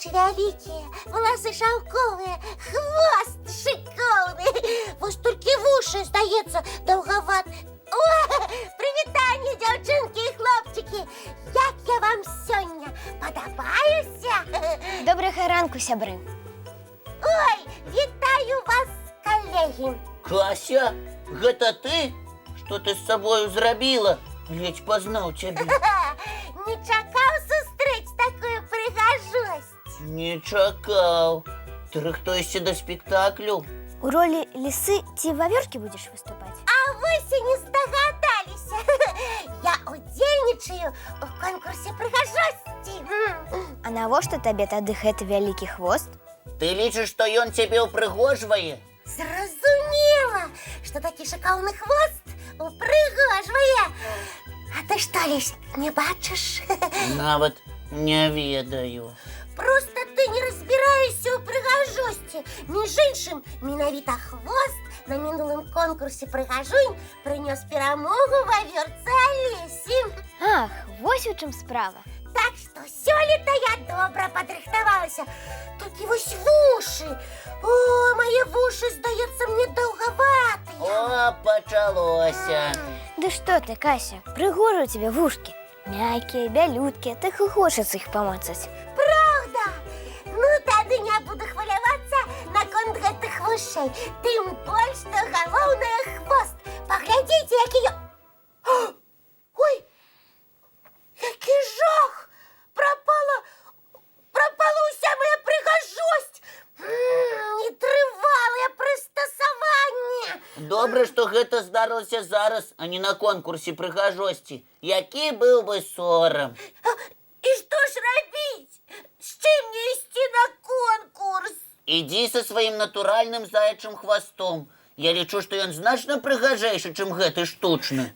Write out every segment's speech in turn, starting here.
Вочы вялікія, валасы шаўковыя, хвост шыкоўны. Вось толькі вушы, здаецца, даўгават. О, прывітанне, дзяўчынкі і хлопчыкі! Як я вам сёння? Падабаюся? Добрага ранку, сябры. Ой, вітаю вас, калегі. Кася, гэта ты? Што ты з сабою зрабіла? Ледзь пазнаў цябе. Не чакаў сустрэць такую прыгажосць. Не чакаў. Ты рыхтуешся да спектаклю? У ролі лісы ці вавёркі будзеш выступаць? А вось і не здагадаліся. Я удзельнічаю у конкурсе прыгажосці. А навошта табе тады гэты вялікі хвост? Ты лічыш, што ён цябе ўпрыгожвае? Зразумела, што такі шыкоўны хвост упрыгожвае. А ты што, лісь, не бачыш? Нават не ведаю. Просто ты не разбираешься ў прыгажосці. Між іншым, менавіта хвост на мінулым конкурсе «Прыгажунь» прынёс перамогу вавёрцы Алесі. Ах, вось у чым справа. Так што сёлета я добра падрыхтавалася. Толькі вось вушы. О, мае вушы, здаецца, мне даўгаватыя. О, пачалося. Ды што ты, Кася, прыгожа ў цябе вушкі. Мяккія, бялюткія, так і хочацца іх памацаць. Правда? Ну, тады не буду хвалявацца наконт гэтых вушэй. Тым больш, што галоўнае хвост. Паглядзіце, які я... Ой, які жах! Пропала ўся моя прыгажосць! Нетрывалае прыстасаванне! Добра, што гэта здарылася зараз, а не на конкурсе прыгажосці. Які быў бы сорам. І што ж рабіць? З чым мне ісці на конкурс? Ідзі са сваім натуральным заячым хвастом. Я лічу, што ён значна прыгажэйшы, чым гэты штучны.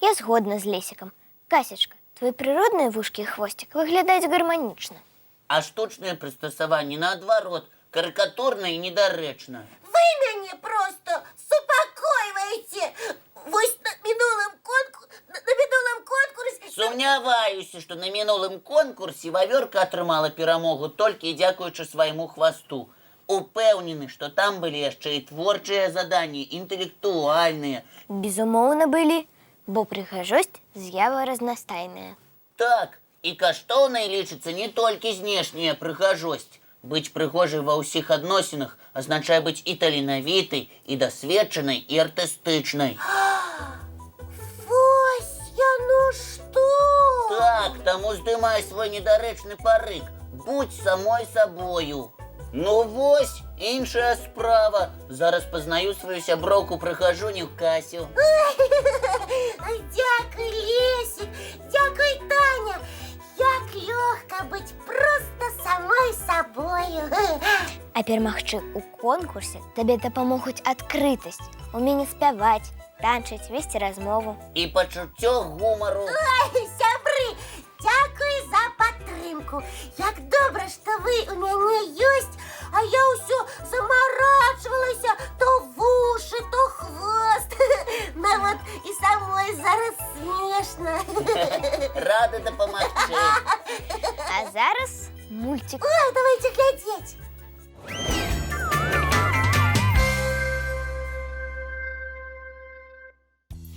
Я згодна з Лесікам. Касечка, твои прыродныя вушкі і хвосцік выглядаюць гарманічна. А штучнае прыстасаванне, наадварот, карыкатурна і недарэчна. Вы мяне проста супакойваеце. Вось на мінулым конкурсе... Сумняваюся, што на мінулым конкурсе вавёрка атрымала перамогу толькі дзякуючы свайму хвасту. Упэўнены, што там былі яшчэ і творчыя заданні, інтэлектуальныя. Безумоўна, былі, бо прыгажосць з'ява разнастайная. Так, і каштоўнай лічыцца не толькі знешняя прыгажосць. Быць прыгожай ва ўсіх адносінах азначае быць і таленавітай, і дасведчанай, і артыстычнай. Вось яно што? Так, таму здымай свой недарэчны парык. Будь самой сабою. Ну вось, іншая справа. Зараз пазнаю сваю сяброўку прыгажуню Касю. Дзякуй, Лесік, дзякуй, Таня. Як лёгка быць проста самой сабою. А перамагчы ў конкурсе табе дапамогуць адкрытасць, уменне спяваць, танчыць, весці размову. І пачуццё гумару. Ой, сябры, дзякуй за падтрымку. Як добра, што вы ў мяне ёсць, а я ўсё замарачвалася, то вушы, то хвост. Нават і самой зараз смешна. Рада дапамагчы. А зараз мульцік. Ой, давайте глядзець.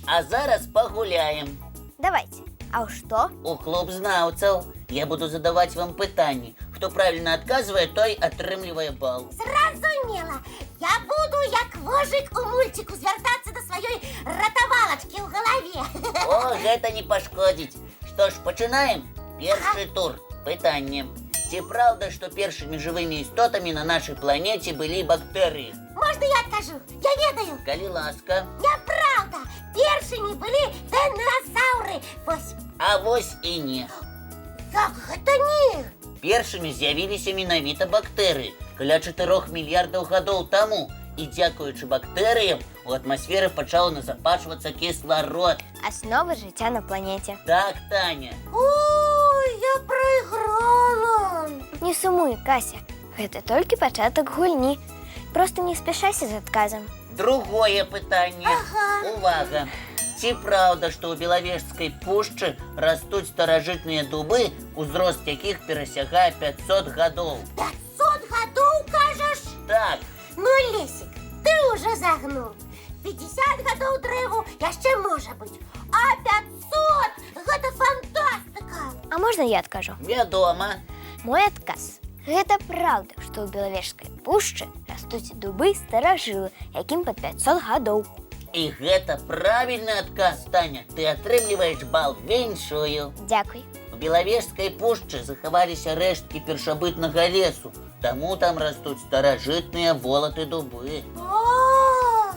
А зараз пагуляем. Давайте. А ў што? У клуб знаўцаў. Я буду задаваць вам пытанні. Хто правільна адказвае, той атрымлівае бал. Зразумела. Я буду, як вожык у мульціку, звяртацца да сваёй ратавалачкі ў галаве. О, гэта не пашкодзіць. Што ж, пачынаем? Першы тур. Пытанне. Ці праўда, што першымі жывымі істотамі на нашай планеце былі бактэрыі? Можна я адкажу? Я ведаю. Калі ласка. Няправда. Першымі былі дыназаўры. Вось. А вось і не. Як гэта не? Першымі з'явіліся менавіта бактэрыі каля 4 мільярдаў гадоў таму. І дзякуючы бактэрыям у атмасферы пачаў назапашвацца кісларод. Аснова жыцця на планеце. Так, Таня. Ой, я прайграла. Не сумуй, Кася. Гэта толькі пачатак гульні. Проста не спяшайся з адказам. Другое пытанне. Ага. Увага. Ці правда, што ў Белавежскай пушчы растуць старажытныя дубы, узрост якіх перасягае 500 гадоў? 500 гадоў, кажаш? Так, Ну, Лесик, ты уже загнул. 50 гадоў дрэву яшчэ можа быць. А 500 – гэта фантастыка. А можна я адкажу? вядома. Мой адказ. Гэта праўда, што ў Белавежскай пушчы растуць дубы старажылы, якім пад 500 гадоў. І гэта правільны адказ, Таня. Ты атрымліваеш бал, віншую. Дзякуй. У Белавежскай пушчы захаваліся рэшткі першабытнага лесу, таму там растуць старажытныя волаты дубы. О,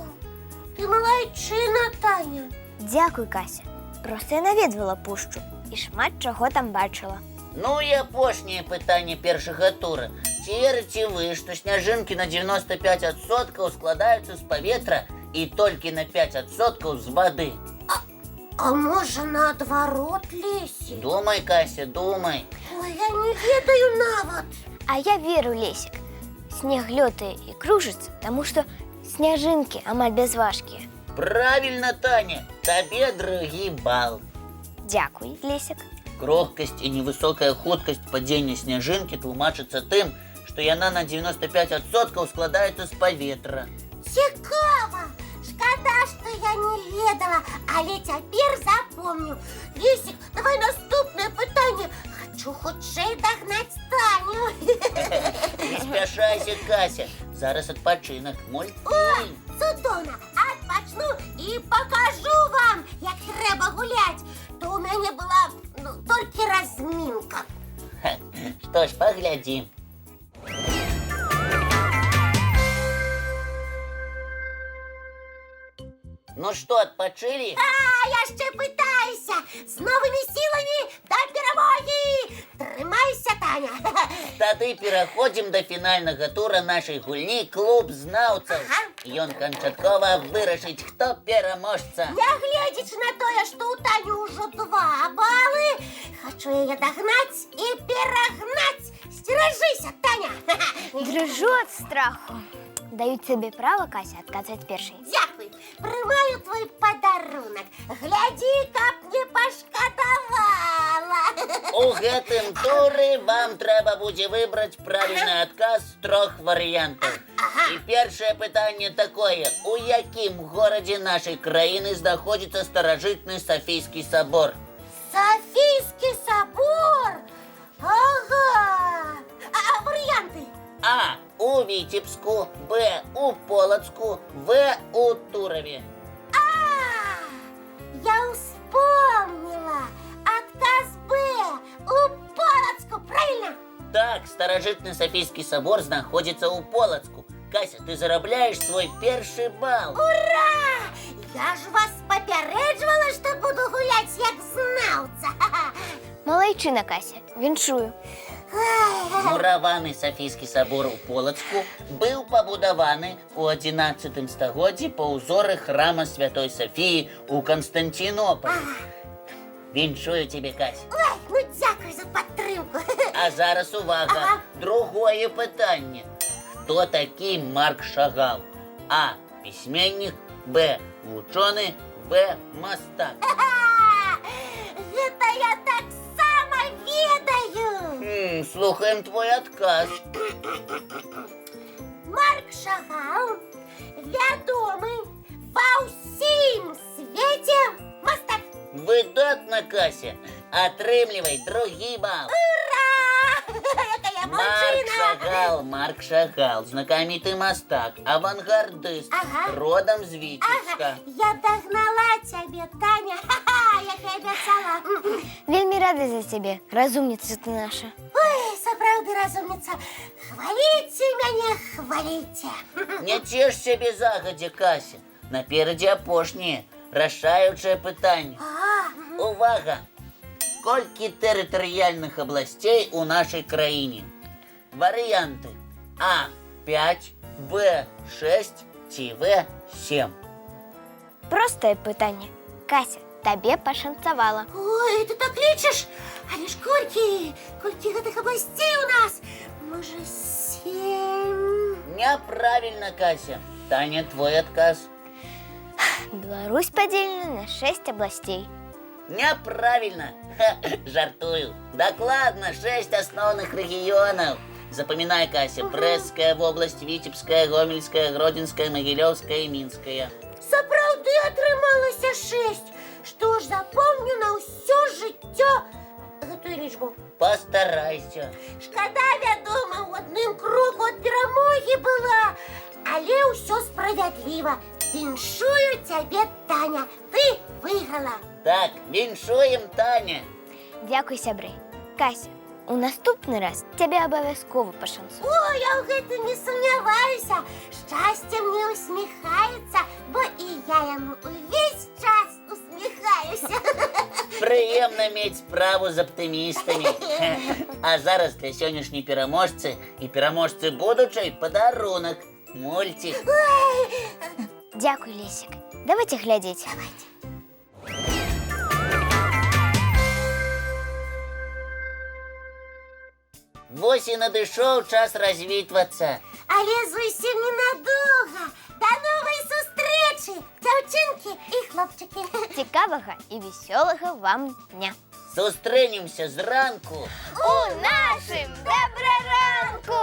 ты малайчына, Таня. Дзякуй, Кася. Проста я наведвала пушчу і шмат чаго там бачыла. Ну і апошняе пытанне першага тура. Ці верыце вы, што сняжынкі на 95% складаюцца з паветра і толькі на 5% з вады? А можа, наадварот, Лесик? Думай, Кася, думай. Ой, я не ведаю нават. А я веру, Лесик. Снег лётае і кружыцца, таму што сняжынкі амаль бязважкія. Правильно, Таня. Табе другі бал. Дзякуй, Лесик. Крохкасць і невысокая хуткасць падзення сняжынкі тлумачыцца тым, што яна на 95% складаецца з паветра. Цікава. Шкада, што я не ведала, але цяпер запомню. Лесик, давай наступнае пытанне. Хочу хутчэй дагнаць Таню. Не спяшайся, Кася. Зараз адпачынак, О, мультфільм. цудоўна. Адпачну і пакажу вам, як трэба гуляць. То у мяне была толькі размінка. Ха, што ж, паглядзім. Ну што, адпачылі? Яшчэ пытайся! З новымі сіламі да перамогі! Трымайся, Таня! Тады пераходзім да фінальнага тура нашай гульні «Клуб знаўцаў». Ага. Ён канчаткова вырашыць, хто пераможца. Нягледзячы на тое, што ў Тані ўжо 2 балы, хачу яе дагнаць і перагнаць! Сцеражыся, Таня! Дрыжу ад страху. Даю цябе права, Кася, адказаць першай. Дзякуй! Прымаю твой падарунак. Глядзі, каб не пашкадавала. У гэтым туры вам трэба будзе выбраць правільны адказ з 3 варыянтаў. І першае пытанне такое. У якім горадзе нашай краіны знаходзіцца старажытны Сафійскі сабор? Софійскі сабор? Ага! А варыянты? А. У Віцебску, Б. У Полацку, В. У Турове. Я успомнила! Отказ Б! У Полацку, правильно? Так, старажытны Сафійскі сабор знаходзіцца ў Полацку. Кася, ты зарабляеш свой першы бал. Ура! Я ж вас папярэджвала, што буду гуляць як знаўца. Малайчына, Кася, віншую. Мураваны Сафійскі сабор у Полацку быў пабудаваны ў 11 стагоддзі па ўзоры храма Святой Сафіі ў Канстанцінопалі. Віншую тебе, Кася. Ой, ну дзякуй за падтрымку. А зараз увага, Ага. другое пытанне. Хто такі Марк Шагал? А. Пісьменнік, Б. Вучоны, В. Мастак. Гэта я таксама ведаю. Слухаем твой адказ. Марк Шагал вядомы ва ўсім свеце мастак. Выдатна, Кася. Атрымлівай другі бал. Ура! Якая молодчына! Марк Шагал, знакаміты мастак, авангардыст, Ага. родам з Віцебска. Я дагнала цябе, Таня, як і абяцала. Вельмі рада за цябе, разумніца ты наша. Ой, сапраўды разумніца. Хваліце мяне, хваліце. Не цеш сябе загадзя, Кася. Наперадзе апошняе, рашаючае пытанне. Увага! Колькі тэрытарыяльных абласцей у нашай краіне? Варыянты. А. 5, Б. 6 ці В. 7. Простае пытанне. Кася, табе пашанцавала. Ой, ты так лічыш? Але ж колькі гэтых абласцей у нас? Можа, 7? Няправільна, Кася. Таня, твой адказ. Беларусь поделена на 6 областей. Неправильно. Ха, жартую. Докладно 6 основных регионов. Запоминай, Кася. Брестская область, Витебская, Гомельская, Гродненская, Могилевская и Минская. Сапраўды атрымалася 6. Што ж, запомню на ўсё жыццё гэтую лічбу. Постарайся. Шкада, вядома, у адным кроку ад перамогі была. Але ўсё справядліва. Віншую цябе, Таня. Ты выйграла. Так, віншуем, Таня. Дякуй, сябры. Кася, у наступны раз тебе абавязкова пашанцуе. О, я ў гэтым не сумняваюся. Шчасце мне усміхаецца, бо і я яму увесь час усміхаюся. Прыемна мець справу з аптымістамі. А зараз для сённяшняй пераможцы і пераможцы будучай падарунак. Мульцік. Дякуй, Лесік. Давайте глядзець. Вось і надышоў час развітвацца. Але зусім ненадоўга. До новай сустрэчы, дзяўчынкі і хлопчыкі. Цікавага і весёлага вам дня. Сустрэнемся зранку. У нашым добраранку!